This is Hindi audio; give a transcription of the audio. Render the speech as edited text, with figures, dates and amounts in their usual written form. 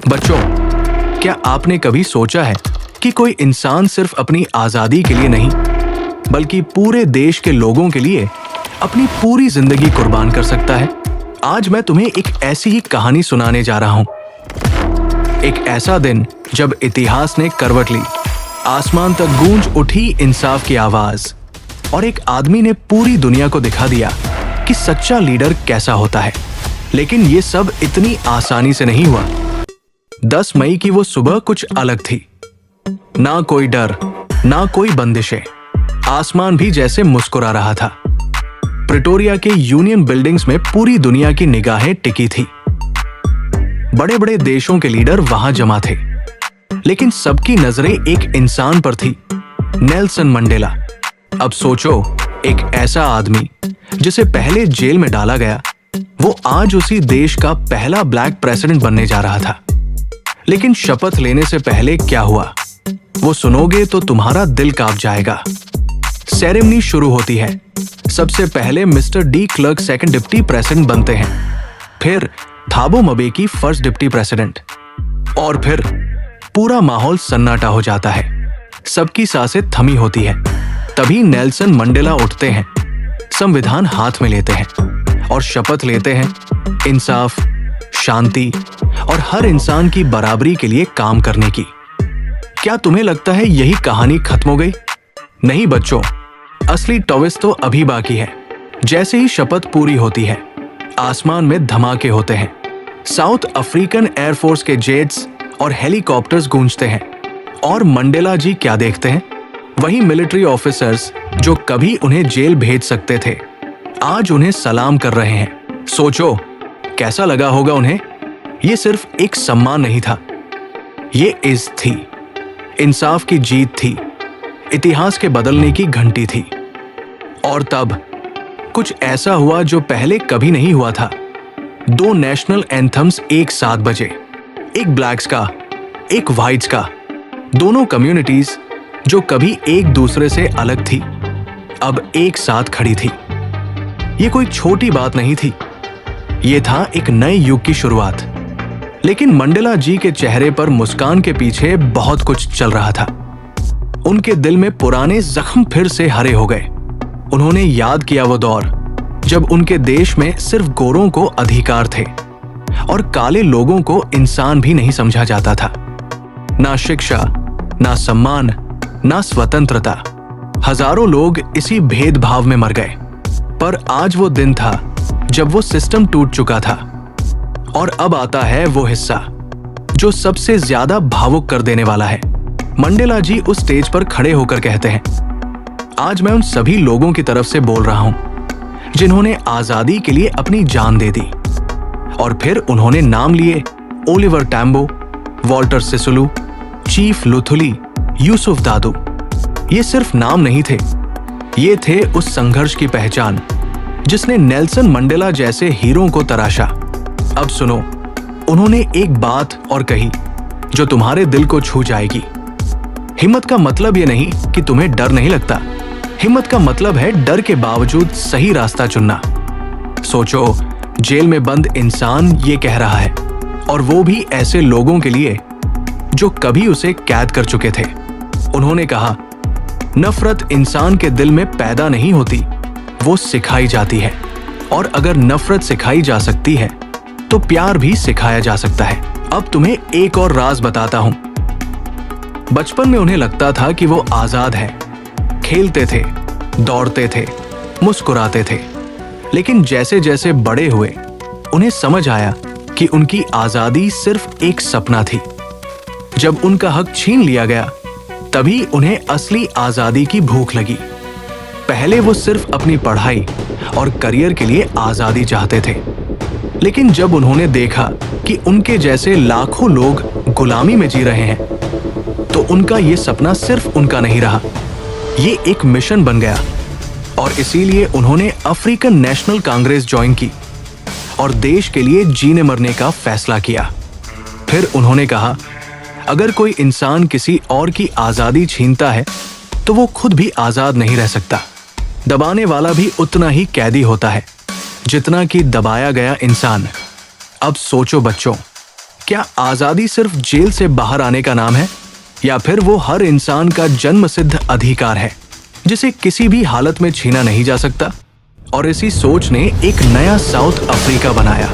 बच्चों, क्या आपने कभी सोचा है कि कोई इंसान सिर्फ अपनी आजादी के लिए नहीं, बल्कि पूरे देश के लोगों के लिए अपनी पूरी जिंदगी कुर्बान कर सकता है? आज मैं तुम्हें एक ऐसी ही कहानी सुनाने जा रहा हूं। एक ऐसा दिन जब इतिहास ने करवट ली, आसमान तक गूंज उठी इंसाफ की आवाज, और एक आदमी ने पूरी दुनिया को दिखा दिया कि सच्चा लीडर कैसा होता है। लेकिन ये सब इतनी आसानी से नहीं हुआ। 10 मई की वो सुबह कुछ अलग थी। ना कोई डर, ना कोई बंदिशें। आसमान भी जैसे मुस्कुरा रहा था। प्रिटोरिया के यूनियन बिल्डिंग्स में पूरी दुनिया की निगाहें टिकी थी। बड़े बड़े देशों के लीडर वहां जमा थे, लेकिन सबकी नजरें एक इंसान पर थी, नेल्सन मंडेला। अब सोचो, एक ऐसा आदमी जिसे पहले जेल में डाला गया, वो आज उसी देश का पहला ब्लैक प्रेसिडेंट बनने जा रहा था। लेकिन शपथ लेने से पहले क्या हुआ, वो सुनोगे तो तुम्हारा दिल कांप जाएगा। सेरेमनी शुरू होती है। सबसे पहले mister de Klerk second deputy president बनते हैं, फिर Thabo Mbeki first deputy president, और फिर पूरा माहौल सन्नाटा हो जाता है। सबकी सांसें थमी होती है। तभी नेल्सन मंडेला उठते हैं, संविधान हाथ में लेते हैं और शपथ लेते हैं इंसाफ, शांति और हर इंसान की बराबरी के लिए काम करने की। क्या तुम्हें लगता है यही कहानी खत्म हो गई? नहीं बच्चों, असली ट्विस्ट तो अभी बाकी है। जैसे ही शपथ पूरी होती है, आसमान में धमाके होते हैं। साउथ अफ्रीकन एयरफोर्स के जेट्स और हेलीकॉप्टर्स गूंजते हैं, और मंडेला जी क्या देखते हैं? वही मिलिट्री ऑफिसर्स जो कभी उन्हें जेल भेज सकते थे, आज उन्हें सलाम कर रहे हैं। सोचो, कैसा लगा होगा उन्हें? ये सिर्फ एक सम्मान नहीं था, ये इज्जत थी, इंसाफ की जीत थी, इतिहास के बदलने की घंटी थी। और तब कुछ ऐसा हुआ जो पहले कभी नहीं हुआ था। 2 नेशनल एंथम्स एक साथ बजे, एक ब्लैक्स का, एक व्हाइट्स का। दोनों कम्युनिटीज जो कभी एक दूसरे से अलग थी, अब एक साथ खड़ी थी। ये कोई छोटी बात नहीं थी, ये था एक नए युग की शुरुआत। लेकिन मंडेला जी के चेहरे पर मुस्कान के पीछे बहुत कुछ चल रहा था। उनके दिल में पुराने जख्म फिर से हरे हो गए। उन्होंने याद किया वो दौर जब उनके देश में सिर्फ गोरों को अधिकार थे और काले लोगों को इंसान भी नहीं समझा जाता था। ना शिक्षा, ना सम्मान, ना स्वतंत्रता। हजारों लोग इसी भेदभाव में मर गए। पर आज वो दिन था जब वो सिस्टम टूट चुका था। और अब आता है वो हिस्सा जो सबसे ज्यादा भावुक कर देने वाला है। मंडेला जी उस स्टेज पर खड़े होकर कहते हैं, आज मैं उन सभी लोगों की तरफ से बोल रहा हूं जिन्होंने आजादी के लिए अपनी जान दे दी। और फिर उन्होंने नाम लिए Oliver Tambo, Walter Sisulu, chief Luthuli, Yusuf Dadoo. ये सिर्फ नाम नहीं थे, ये थे उस संघर्ष की पहचान जिसने नेल्सन मंडेला जैसे हीरो को तराशा। अब सुनो, उन्होंने एक बात और कही जो तुम्हारे दिल को छू जाएगी। हिम्मत का मतलब ये नहीं कि तुम्हें डर नहीं लगता। हिम्मत का मतलब है डर के बावजूद सही रास्ता चुनना। सोचो, जेल में बंद इंसान ये कह रहा है, और वो भी ऐसे लोगों के लिए जो कभी उसे कैद कर चुके थे। उन्होंने कहा, नफरत इंसान के दिल में पैदा नहीं होती, वो सिखाई जाती है। और अगर नफरत सिखाई जा सकती है तो प्यार भी सिखाया जा सकता है। अब तुम्हें एक और राज बताता हूं। बचपन में उन्हें लगता था कि वो आजाद है, खेलते थे, दौड़ते थे, मुस्कुराते थे। लेकिन जैसे जैसे बड़े हुए, उन्हें समझ आया कि उनकी आजादी सिर्फ एक सपना थी। जब उनका हक छीन लिया गया, तभी उन्हें असली आजादी की भूख लगी। पहले वो सिर्फ अपनी पढ़ाई और करियर के लिए आजादी चाहते थे, लेकिन जब उन्होंने देखा कि उनके जैसे लाखों लोग गुलामी में जी रहे हैं, तो उनका ये सपना सिर्फ उनका नहीं रहा, ये एक मिशन बन गया। और इसीलिए उन्होंने अफ्रीकन नेशनल कांग्रेस ज्वाइन की और देश के लिए जीने मरने का फैसला किया। फिर उन्होंने कहा, अगर कोई इंसान किसी और की आजादी छीनता है तो वो खुद भी आजाद नहीं रह सकता। दबाने वाला भी उतना ही कैदी होता है जितना कि दबाया गया इंसान। अब सोचो बच्चों, क्या आजादी सिर्फ जेल से बाहर आने का नाम है, या फिर वो हर इंसान का जन्मसिद्ध अधिकार है जिसे किसी भी हालत में छीना नहीं जा सकता? और इसी सोच ने एक नया साउथ अफ्रीका बनाया,